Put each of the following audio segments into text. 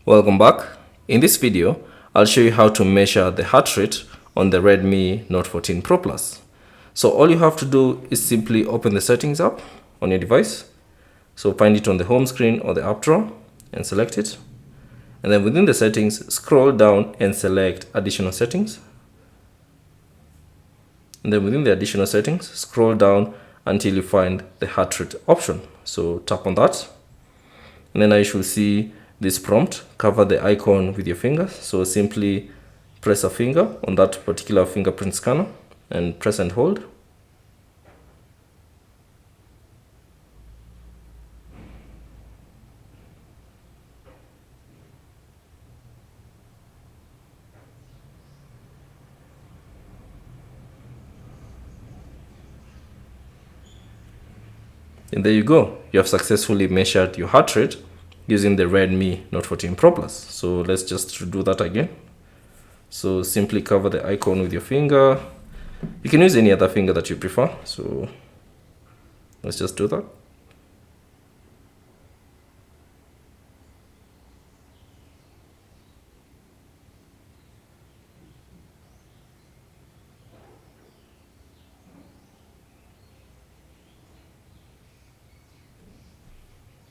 Welcome back. In this video, I'll show you how to measure the heart rate on the Redmi Note 14 Pro Plus. So all you have to do is simply open the settings app on your device. So find it on the home screen or the app drawer and select it. And then within the settings, scroll down and select additional settings. And then within the additional settings, scroll down until you find the heart rate option. So tap on that. And then you should see this prompt, cover the icon with your finger. So simply press a finger on that particular fingerprint scanner and press and hold. And there you go. You have successfully measured your heart rate using the Redmi Note 14 Pro Plus. So let's just do that again. So simply cover the icon with your finger. You can use any other finger that you prefer. So let's just do that.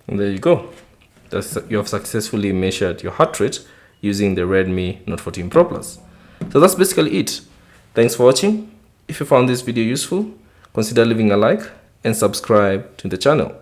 And there you go. You have successfully measured your heart rate using the Redmi Note 14 Pro Plus. So that's basically it. Thanks for watching. If you found this video useful, consider leaving a like and subscribe to the channel.